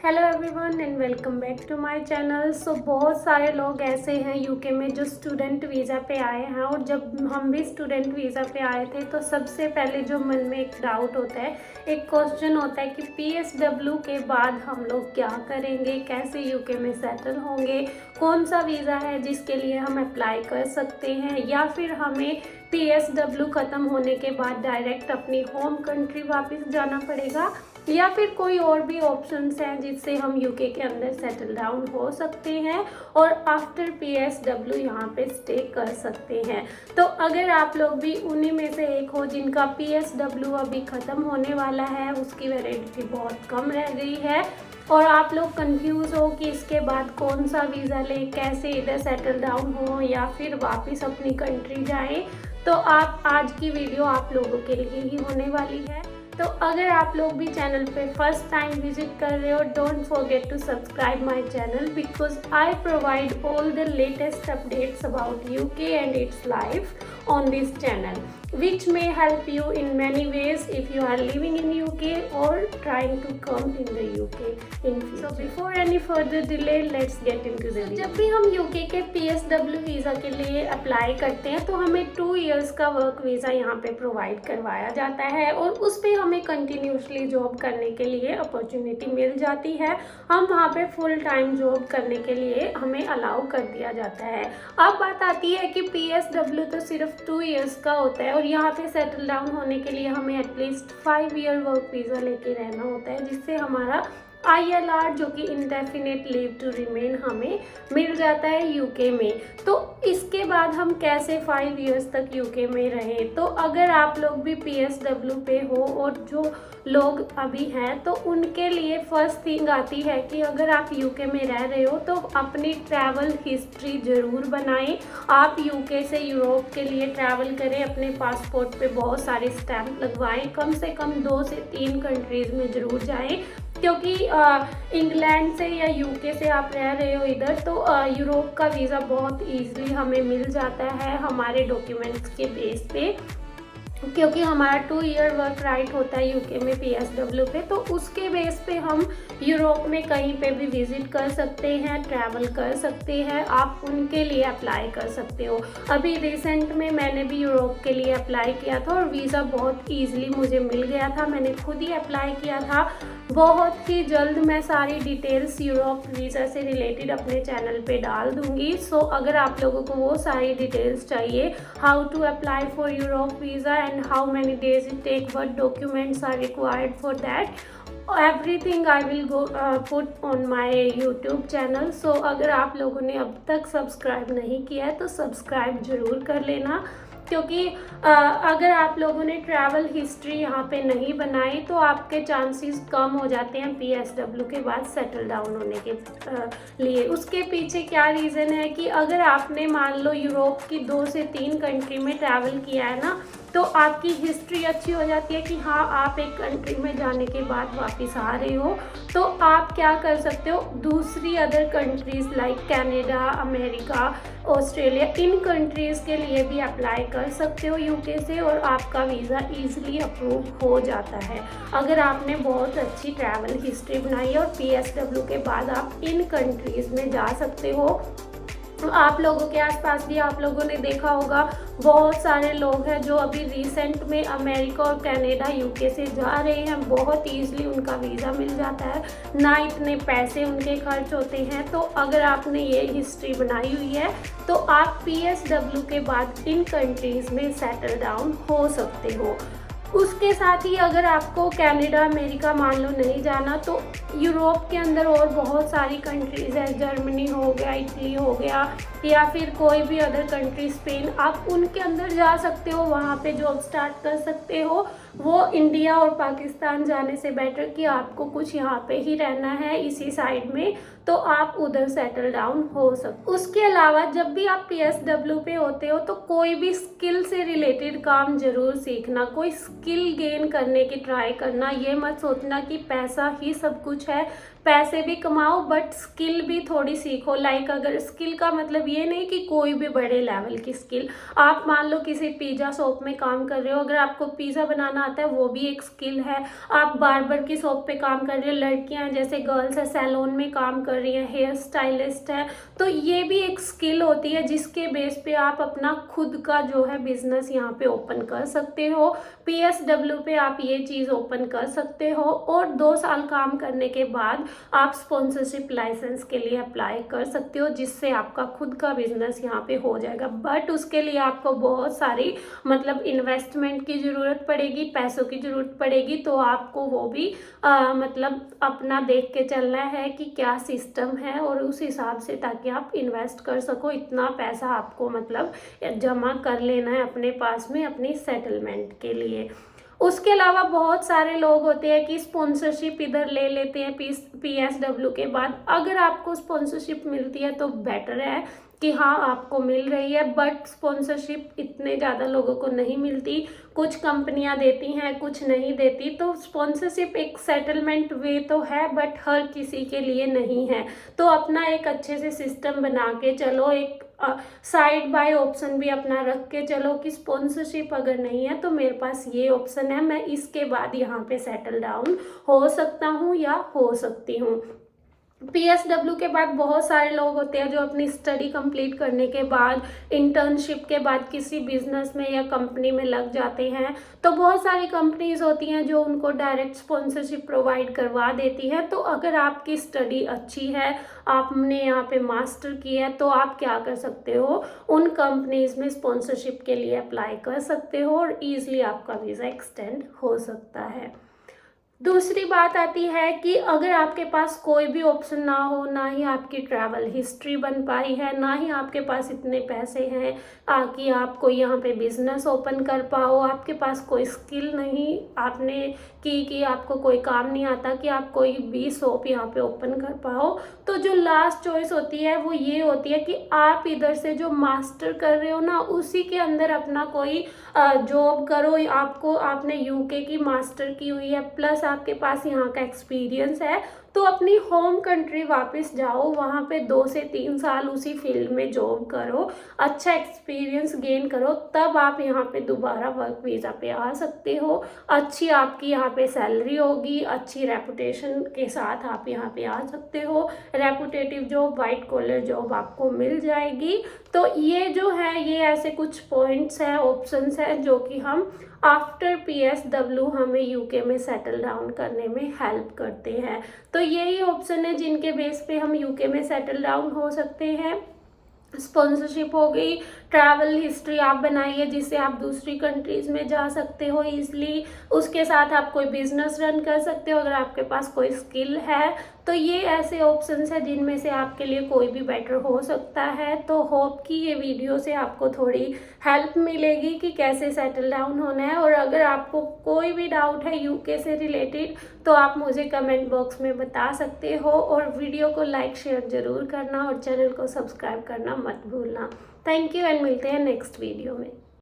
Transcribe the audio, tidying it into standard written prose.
Hello everyone and welcome back to my channel. So बहुत सारे लोग ऐसे हैं यूके में जो स्टूडेंट वीज़ा पे आए हैं, और जब हम भी स्टूडेंट वीज़ा पे आए थे तो सबसे पहले जो मन में एक डाउट होता है, एक क्वेश्चन होता है कि पीएसडब्ल्यू के बाद हम लोग क्या करेंगे, कैसे यूके में सेटल होंगे, कौन सा वीज़ा है जिसके लिए हम अप्लाई कर सकते हैं, या फिर हमें पीएसडब्ल्यू ख़त्म होने के बाद डायरेक्ट अपनी होम कंट्री वापस जाना पड़ेगा, या फिर कोई और भी ऑप्शंस हैं जिससे हम यूके के अंदर सेटल डाउन हो सकते हैं और आफ्टर पीएसडब्ल्यू यहाँ पे स्टे कर सकते हैं। तो अगर आप लोग भी उन्हीं में से एक हो जिनका पीएसडब्ल्यू अभी ख़त्म होने वाला है, उसकी वैलिडिटी बहुत कम रह गई है, और आप लोग कंफ्यूज हो कि इसके बाद कौन सा वीज़ा लें, कैसे इधर सेटल डाउन हो या फिर वापस अपनी कंट्री जाएं, तो आप आज की वीडियो आप लोगों के लिए ही होने वाली है। तो अगर आप लोग भी चैनल पे फर्स्ट टाइम विजिट कर रहे हो, don't forget to subscribe my channel because I provide all the latest updates about UK and its life on this channel which may help you in many ways if you are living in UK or trying to come in the UK in future. So before any further delay, let's get into the video. जब भी हम UK के PSW visa के लिए apply करते हैं तो हमें 2 इयर्स का वर्क वीज़ा यहाँ पे प्रोवाइड करवाया जाता है, और उस पर हमें कंटिन्यूसली जॉब करने के लिए अपॉर्चुनिटी मिल जाती है। हम वहाँ पे फुल टाइम जॉब करने के लिए हमें अलाउ कर दिया जाता है। अब बात आती है कि PSW तो सिर्फ 2 इयर्स का होता है, और यहाँ पे सेटल डाउन होने के लिए हमें एटलीस्ट 5 ईयर वर्क वीज़ा लेके रहना होता है, जिससे हमारा ILR जो कि इंडेफिनेट लीव टू रिमेन हमें मिल जाता है यूके में। तो इसके बाद हम कैसे 5 इयर्स तक यूके में रहें, तो अगर आप लोग भी PSW पे हो और जो लोग अभी हैं तो उनके लिए फर्स्ट थिंग आती है कि अगर आप यूके में रह रहे हो तो अपनी ट्रैवल हिस्ट्री ज़रूर बनाएं। आप यूके से यूरोप के लिए ट्रैवल करें, अपने पासपोर्ट पे बहुत सारे स्टैम्प लगवाएं, कम से कम 2 से 3 कंट्रीज़ में ज़रूर जाएं, क्योंकि इंग्लैंड से या यूके से आप रह रहे हो इधर तो यूरोप का वीज़ा बहुत ईजिली हमें मिल जाता है हमारे डॉक्यूमेंट्स के बेस पे, क्योंकि हमारा 2 ईयर वर्क राइट होता है यूके में PSW पे। तो उसके बेस पे हम यूरोप में कहीं पे भी विज़िट कर सकते हैं, ट्रैवल कर सकते हैं, आप उनके लिए अप्लाई कर सकते हो। अभी रिसेंट में मैंने भी यूरोप के लिए अप्लाई किया था और वीज़ा बहुत ईजिली मुझे मिल गया था, मैंने खुद ही अप्लाई किया था। बहुत ही जल्द मैं सारी डिटेल्स यूरोप वीज़ा से रिलेटेड अपने चैनल पे डाल दूँगी। सो अगर आप लोगों को वो सारी डिटेल्स चाहिए, how to apply for Europe visa and how many days it take, what documents are required for that, everything I will go put on my YouTube channel. So अगर आप लोगों ने अब तक सब्सक्राइब नहीं किया है तो सब्सक्राइब ज़रूर कर लेना, क्योंकि अगर आप लोगों ने ट्रैवल हिस्ट्री यहाँ पे नहीं बनाई तो आपके चांसेस कम हो जाते हैं PSW के बाद सेटल डाउन होने के लिए। उसके पीछे क्या रीज़न है कि अगर आपने मान लो यूरोप की 2 से 3 कंट्री में ट्रैवल किया है ना, तो आपकी हिस्ट्री अच्छी हो जाती है कि हाँ आप एक कंट्री में जाने के बाद वापस आ रहे हो, तो आप क्या कर सकते हो, दूसरी other countries like Canada, America, Australia, इन कंट्रीज़ के लिए भी अप्लाई कर सकते हो यूके से, और आपका वीज़ा ईजिली अप्रूव हो जाता है अगर आपने बहुत अच्छी ट्रैवल हिस्ट्री बनाई है, और PSW के बाद आप इन कंट्रीज़ में जा सकते हो। आप लोगों के आसपास भी आप लोगों ने देखा होगा बहुत सारे लोग हैं जो अभी रिसेंट में अमेरिका और कनाडा यूके से जा रहे हैं, बहुत ईजिली उनका वीज़ा मिल जाता है, ना इतने पैसे उनके खर्च होते हैं। तो अगर आपने ये हिस्ट्री बनाई हुई है तो आप PSW के बाद इन कंट्रीज़ में सेटल डाउन हो सकते हो। उसके साथ ही अगर आपको कनाडा, अमेरिका मान लो नहीं जाना, तो यूरोप के अंदर और बहुत सारी कंट्रीज़ है, जर्मनी हो गया, इटली हो गया, या फिर कोई भी अदर कंट्री, स्पेन, आप उनके अंदर जा सकते हो, वहाँ पे जॉब स्टार्ट कर सकते हो। वो इंडिया और पाकिस्तान जाने से बेटर कि आपको कुछ यहाँ पे ही रहना है इसी साइड में, तो आप उधर सेटल डाउन हो सकते। उसके अलावा जब भी आप PSW पे होते हो तो कोई भी स्किल से रिलेटेड काम ज़रूर सीखना, कोई स्किल गेन करने की ट्राई करना। ये मत सोचना कि पैसा ही सब कुछ है, पैसे भी कमाओ बट स्किल भी थोड़ी सीखो। लाइक अगर स्किल का मतलब ये नहीं कि कोई भी बड़े लेवल की स्किल, आप मान लो किसी पिज़्ज़ा शॉप में काम कर रहे हो, अगर आपको पिज़्ज़ा बनाना आता है वो भी एक स्किल है। आप बार्बर की शॉप पे काम कर रहे हो, लड़कियां जैसे गर्ल्स है सैलून में काम कर रही हैं, हेयर स्टाइलिस्ट है, तो ये भी एक स्किल होती है जिसके बेस पे आप अपना खुद का जो है बिजनेस यहाँ पे ओपन कर सकते हो। PSW पे आप ये चीज़ ओपन कर सकते हो और 2 साल काम करने के बाद आप स्पॉन्सरशिप लाइसेंस के लिए अप्लाई कर सकते हो, जिससे आपका खुद का बिजनेस यहाँ पे हो जाएगा। बट उसके लिए आपको बहुत सारी मतलब इन्वेस्टमेंट की ज़रूरत पड़ेगी, पैसों की ज़रूरत पड़ेगी, तो आपको वो भी मतलब अपना देख के चलना है कि क्या सिस्टम है और उस हिसाब से, ताकि आप इन्वेस्ट कर सको। इतना पैसा आपको मतलब जमा कर लेना है अपने पास में अपनी सेटलमेंट के लिए। उसके अलावा बहुत सारे लोग होते हैं कि स्पॉन्सरशिप इधर ले लेते हैं PSW के बाद। अगर आपको स्पॉन्सरशिप मिलती है तो बेटर है कि हाँ आपको मिल रही है, बट स्पॉन्सरशिप इतने ज़्यादा लोगों को नहीं मिलती। कुछ कंपनियां देती हैं, कुछ नहीं देती। तो स्पॉन्सरशिप एक सेटलमेंट वे तो है बट हर किसी के लिए नहीं है। तो अपना एक अच्छे से सिस्टम बना के चलो, एक साइड बाय ऑप्शन भी अपना रख के चलो कि स्पॉन्सरशिप अगर नहीं है तो मेरे पास ये ऑप्शन है, मैं इसके बाद यहाँ पे सेटल डाउन हो सकता हूँ या हो सकती हूँ। PSW के बाद बहुत सारे लोग होते हैं जो अपनी स्टडी कंप्लीट करने के बाद इंटर्नशिप के बाद किसी बिजनेस में या कंपनी में लग जाते हैं। तो बहुत सारी कंपनीज होती हैं जो उनको डायरेक्ट स्पॉन्सरशिप प्रोवाइड करवा देती है। तो अगर आपकी स्टडी अच्छी है, आपने यहाँ पे मास्टर किया है, तो आप क्या कर सकते हो, उन कंपनीज में स्पॉन्सरशिप के लिए अप्लाई कर सकते हो और ईजिली आपका वीज़ा एक्सटेंड हो सकता है। दूसरी बात आती है कि अगर आपके पास कोई भी ऑप्शन ना हो, ना ही आपकी ट्रैवल हिस्ट्री बन पाई है, ना ही आपके पास इतने पैसे हैं कि आप कोई यहाँ पे बिजनेस ओपन कर पाओ, आपके पास कोई स्किल नहीं आपने कि आपको कोई काम नहीं आता कि आप कोई भी शॉप यहाँ पे ओपन कर पाओ, तो जो लास्ट चॉइस होती है वो ये होती है कि आप इधर से जो मास्टर कर रहे हो ना, उसी के अंदर अपना कोई जॉब करो। आपने UK की मास्टर की हुई है, प्लस आपके पास यहाँ का एक्सपीरियंस है, तो अपनी होम कंट्री वापस जाओ, वहाँ पे 2 से 3 साल उसी फील्ड में जॉब करो, अच्छा एक्सपीरियंस गेन करो, तब आप यहाँ पे दोबारा वर्क वीज़ा पे आ सकते हो। अच्छी आपकी यहाँ पे सैलरी होगी, अच्छी रेपुटेशन के साथ आप यहाँ पे आ सकते हो। Reputative job, white collar job आपको मिल जाएगी। तो ये जो है, ये ऐसे कुछ पॉइंट्स हैं, ऑप्शंस हैं जो कि हम आफ्टर PSW हमें UK में सेटल डाउन करने में हेल्प करते हैं। तो यही ऑप्शन है जिनके बेस पे हम UK में सेटल डाउन हो सकते हैं। स्पॉन्सरशिप हो गई, ट्रैवल हिस्ट्री आप बनाइए जिससे आप दूसरी कंट्रीज़ में जा सकते हो ईजिली, उसके साथ आप कोई बिजनेस रन कर सकते हो अगर आपके पास कोई स्किल है। तो ये ऐसे ऑप्शंस हैं जिनमें से आपके लिए कोई भी बेटर हो सकता है। तो होप कि ये वीडियो से आपको थोड़ी हेल्प मिलेगी कि कैसे सेटल डाउन होना है। और अगर आपको कोई भी डाउट है UK से रिलेटेड तो आप मुझे कमेंट बॉक्स में बता सकते हो, और वीडियो को लाइक शेयर ज़रूर करना और चैनल को सब्सक्राइब करना मत भूलना। थैंक यू एंड मिलते हैं नेक्स्ट वीडियो में।